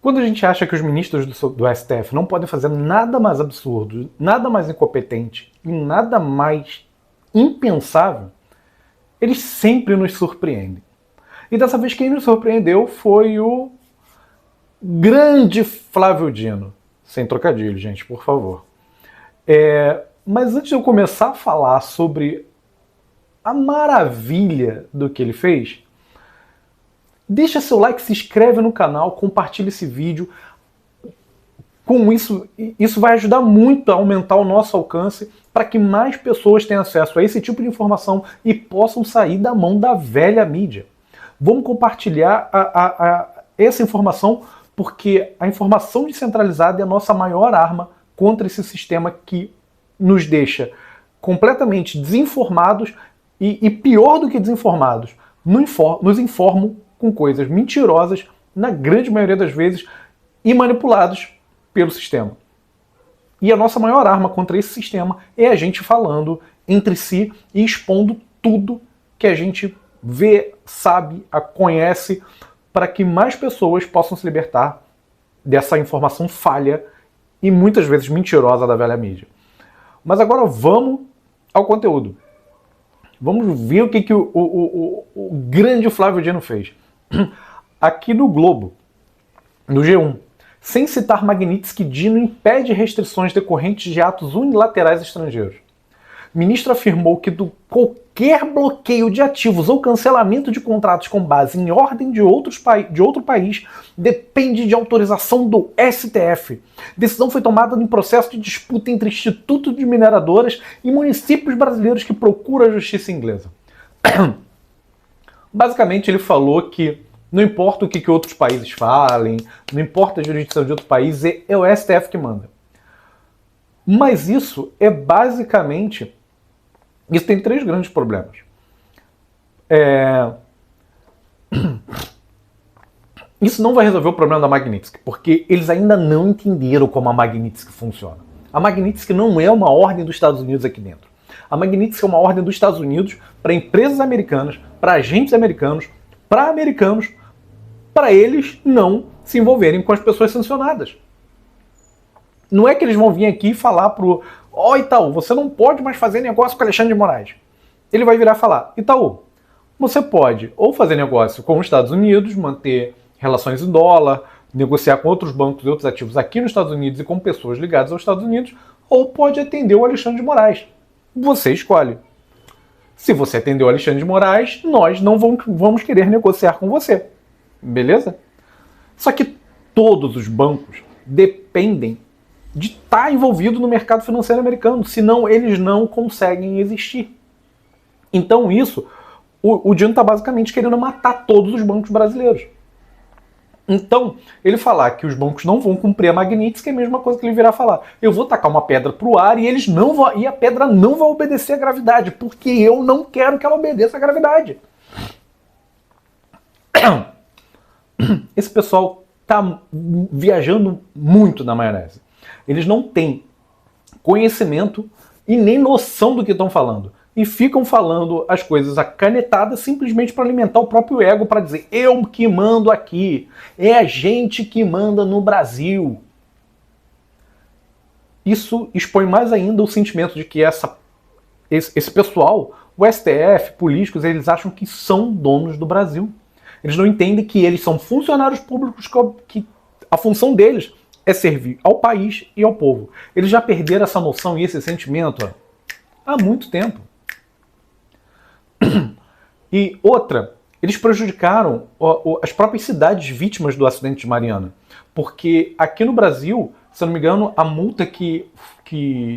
Quando a gente acha que os ministros do STF não podem fazer nada mais absurdo, nada mais incompetente e nada mais impensável, eles sempre nos surpreendem. E dessa vez quem nos surpreendeu foi o grande Flávio Dino. Sem trocadilho, gente, por favor. Mas antes de eu começar a falar sobre a maravilha do que ele fez, deixa seu like, se inscreve no canal, compartilha esse vídeo. Com isso vai ajudar muito a aumentar o nosso alcance para que mais pessoas tenham acesso a esse tipo de informação e possam sair da mão da velha mídia. Vamos compartilhar essa informação, porque a informação descentralizada é a nossa maior arma contra esse sistema que nos deixa completamente desinformados e pior do que desinformados, nos informam com coisas mentirosas, na grande maioria das vezes, e manipulados pelo sistema. E a nossa maior arma contra esse sistema é a gente falando entre si e expondo tudo que a gente vê, sabe, conhece, para que mais pessoas possam se libertar dessa informação falha e muitas vezes mentirosa da velha mídia. Mas agora vamos ao conteúdo. Vamos ver o que o grande Flávio Dino fez. Aqui no Globo, no G1, sem citar Magnitsky, Dino impede restrições decorrentes de atos unilaterais estrangeiros. O ministro afirmou que qualquer bloqueio de ativos ou cancelamento de contratos com base em ordem de outro país depende de autorização do STF. Decisão foi tomada em processo de disputa entre Instituto de Mineradoras e municípios brasileiros que procuram a justiça inglesa. Basicamente, ele falou que não importa o que outros países falem, não importa a jurisdição de outro país, é o STF que manda. Mas isso é basicamente... Isso tem três grandes problemas. Isso não vai resolver o problema da Magnitsky, porque eles ainda não entenderam como a Magnitsky funciona. A Magnitsky não é uma ordem dos Estados Unidos aqui dentro. A Magnitsky é uma ordem dos Estados Unidos para empresas americanas, para agentes americanos, para eles não se envolverem com as pessoas sancionadas. Não é que eles vão vir aqui e falar pro Itaú, você não pode mais fazer negócio com Alexandre de Moraes. Ele vai virar e falar, Itaú, você pode ou fazer negócio com os Estados Unidos, manter relações em dólar, negociar com outros bancos e outros ativos aqui nos Estados Unidos e com pessoas ligadas aos Estados Unidos, ou pode atender o Alexandre de Moraes. Você escolhe. Se você atender o Alexandre de Moraes, nós não vamos querer negociar com você. Beleza? Só que todos os bancos dependem de estar envolvido no mercado financeiro americano, senão eles não conseguem existir. Então isso, o Dino está basicamente querendo matar todos os bancos brasileiros. Então, ele falar que os bancos não vão cumprir a Magnitsky é a mesma coisa que ele virá falar. Eu vou tacar uma pedra para o ar e e a pedra não vai obedecer à gravidade, porque eu não quero que ela obedeça à gravidade. Esse pessoal está viajando muito na maionese. Eles não têm conhecimento e nem noção do que estão falando. E ficam falando as coisas acanetadas simplesmente para alimentar o próprio ego, para dizer, eu que mando aqui, é a gente que manda no Brasil. Isso expõe mais ainda o sentimento de que esse pessoal, o STF, políticos, eles acham que são donos do Brasil. Eles não entendem que eles são funcionários públicos, que a função deles é servir ao país e ao povo. Eles já perderam essa noção e esse sentimento há muito tempo. E outra, eles prejudicaram as próprias cidades vítimas do acidente de Mariana. Porque aqui no Brasil, se eu não me engano, a multa que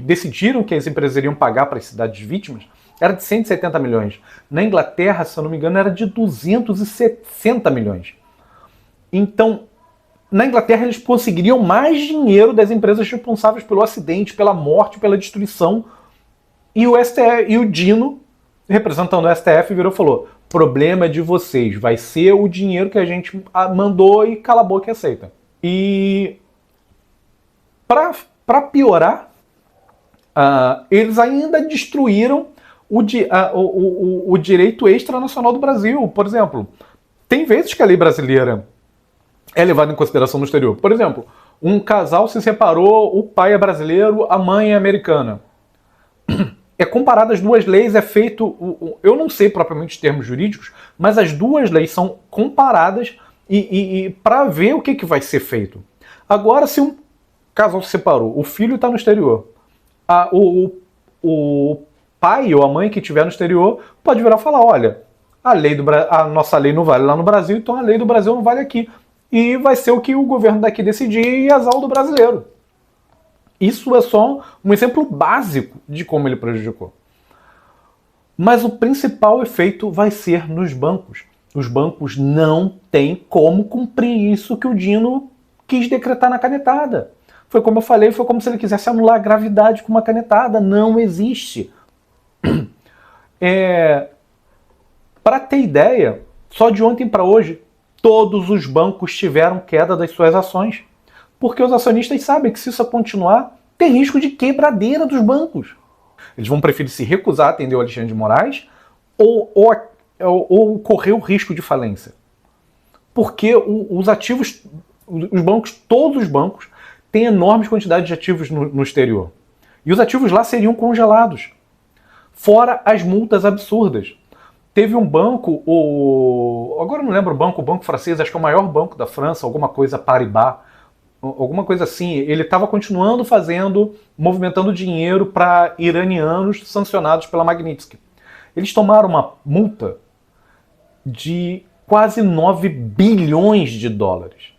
decidiram que as empresas iriam pagar para as cidades vítimas era de 170 milhões. Na Inglaterra, se eu não me engano, era de 260 milhões. Então, na Inglaterra, eles conseguiriam mais dinheiro das empresas responsáveis pelo acidente, pela morte, pela destruição. E o Dino, representando o STF, virou e falou, problema é de vocês, vai ser o dinheiro que a gente mandou e cala a boca e aceita. E para piorar, eles ainda destruíram o direito extranacional do Brasil. Por exemplo, tem vezes que a lei brasileira é levado em consideração no exterior. Por exemplo, um casal se separou, o pai é brasileiro, a mãe é americana. É comparado as duas leis, é feito, eu não sei propriamente os termos jurídicos, mas as duas leis são comparadas e para ver o que vai ser feito. Agora, se um casal se separou, o filho está no exterior, o pai ou a mãe que estiver no exterior pode virar e falar, olha, a nossa lei não vale lá no Brasil, então a lei do Brasil não vale aqui. E vai ser o que o governo daqui decidir e azar do brasileiro. Isso é só um exemplo básico de como ele prejudicou. Mas o principal efeito vai ser nos bancos. Os bancos não têm como cumprir isso que o Dino quis decretar na canetada. Foi como eu falei, foi como se ele quisesse anular a gravidade com uma canetada. Não existe. Para ter ideia, só de ontem para hoje, todos os bancos tiveram queda das suas ações. Porque os acionistas sabem que se isso continuar, tem risco de quebradeira dos bancos. Eles vão preferir se recusar a atender o Alexandre de Moraes ou correr o risco de falência. Porque os ativos, os bancos, todos os bancos, têm enormes quantidades de ativos no exterior. E os ativos lá seriam congelados. Fora as multas absurdas. Teve um banco, agora eu não lembro o banco francês, acho que é o maior banco da França, alguma coisa Paribas, alguma coisa assim. Ele estava continuando movimentando dinheiro para iranianos sancionados pela Magnitsky. Eles tomaram uma multa de quase 9 bilhões de dólares.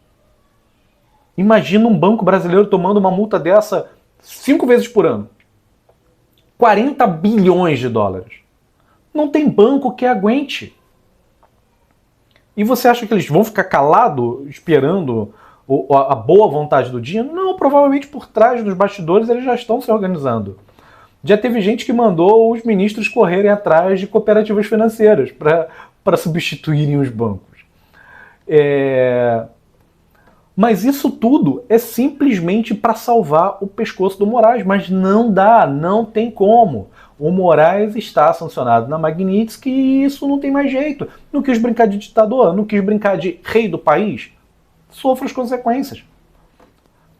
Imagina um banco brasileiro tomando uma multa dessa 5 vezes por ano. 40 bilhões de dólares. Não tem banco que aguente. E você acha que eles vão ficar calados esperando a boa vontade do Dino? Não, provavelmente por trás dos bastidores eles já estão se organizando. Já teve gente que mandou os ministros correrem atrás de cooperativas financeiras para substituírem os bancos. Mas isso tudo é simplesmente para salvar o pescoço do Moraes, mas não dá, não tem como. O Moraes está sancionado na Magnitsky e isso não tem mais jeito. Não quis brincar de ditador, não quis brincar de rei do país. Sofra as consequências.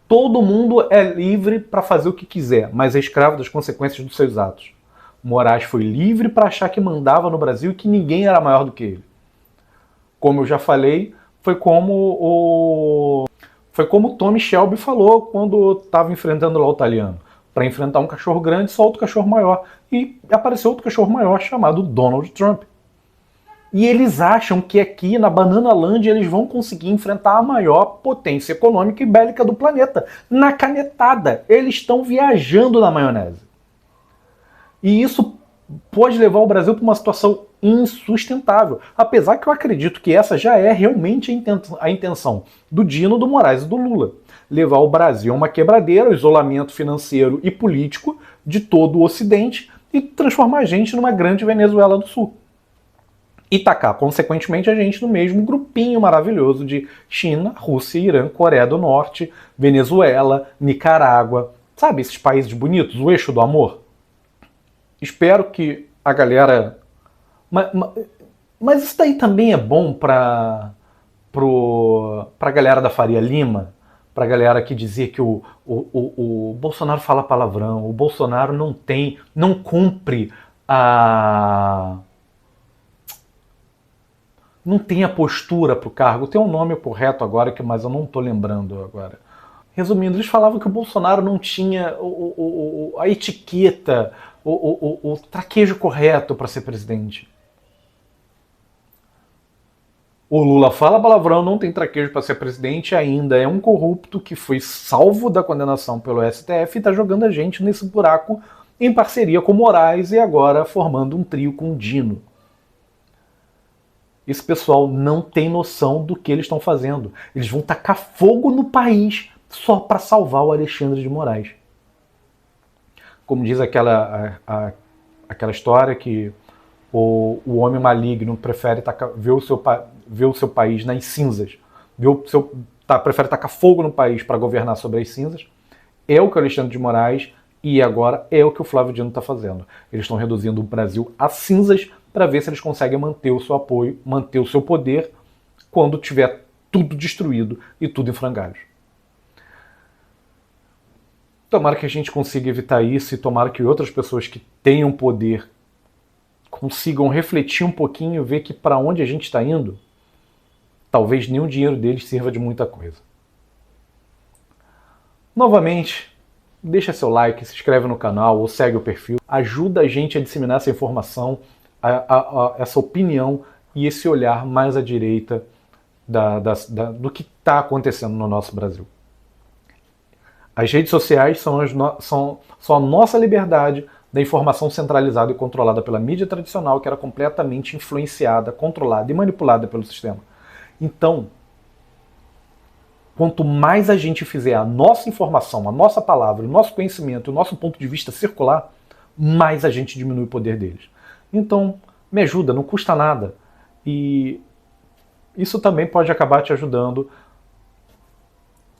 Todo mundo é livre para fazer o que quiser, mas é escravo das consequências dos seus atos. O Moraes foi livre para achar que mandava no Brasil e que ninguém era maior do que ele. Como eu já falei, foi como o Tommy Shelby falou quando estava enfrentando lá o italiano. Para enfrentar um cachorro grande, solta o cachorro maior. E apareceu outro cachorro maior chamado Donald Trump. E eles acham que aqui na Bananalândia eles vão conseguir enfrentar a maior potência econômica e bélica do planeta. Na canetada. Eles estão viajando na maionese. E isso pode levar o Brasil para uma situação insustentável. Apesar que eu acredito que essa já é realmente a intenção do Dino, do Moraes e do Lula. Levar o Brasil a uma quebradeira, o isolamento financeiro e político de todo o Ocidente e transformar a gente numa grande Venezuela do Sul. E tacar, consequentemente, a gente no mesmo grupinho maravilhoso de China, Rússia, Irã, Coreia do Norte, Venezuela, Nicarágua. Sabe, esses países bonitos, o eixo do amor? Espero que a galera... Mas isso daí também é bom pra galera da Faria Lima, pra galera que dizia que o Bolsonaro fala palavrão, o Bolsonaro não cumpre não tem a postura para o cargo. Tem um nome correto agora, mas eu não estou lembrando agora. Resumindo, eles falavam que o Bolsonaro não tinha a etiqueta, o traquejo correto para ser presidente. O Lula fala palavrão, não tem traquejo para ser presidente, ainda é um corrupto que foi salvo da condenação pelo STF e está jogando a gente nesse buraco em parceria com Moraes e agora formando um trio com o Dino. Esse pessoal não tem noção do que eles estão fazendo. Eles vão tacar fogo no país só para salvar o Alexandre de Moraes. Como diz aquela história que o homem maligno prefere ver o seu país nas cinzas, prefere tacar fogo no país para governar sobre as cinzas. É o que o Alexandre de Moraes e agora é o que o Flávio Dino está fazendo. Eles estão reduzindo o Brasil a cinzas para ver se eles conseguem manter o seu apoio, manter o seu poder quando tiver tudo destruído e tudo em frangalhos. Tomara que a gente consiga evitar isso e tomara que outras pessoas que tenham poder consigam refletir um pouquinho e ver que para onde a gente está indo, talvez nem o dinheiro deles sirva de muita coisa. Novamente, deixa seu like, se inscreve no canal ou segue o perfil. Ajuda a gente a disseminar essa informação, essa opinião e esse olhar mais à direita do que está acontecendo no nosso Brasil. As redes sociais são a nossa liberdade da informação centralizada e controlada pela mídia tradicional, que era completamente influenciada, controlada e manipulada pelo sistema. Então, quanto mais a gente fizer a nossa informação, a nossa palavra, o nosso conhecimento, o nosso ponto de vista circular, mais a gente diminui o poder deles. Então, me ajuda, não custa nada. E isso também pode acabar te ajudando,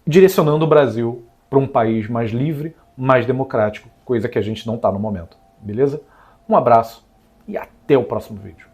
direcionando o Brasil para um país mais livre, mais democrático, coisa que a gente não está no momento. Beleza? Um abraço e até o próximo vídeo.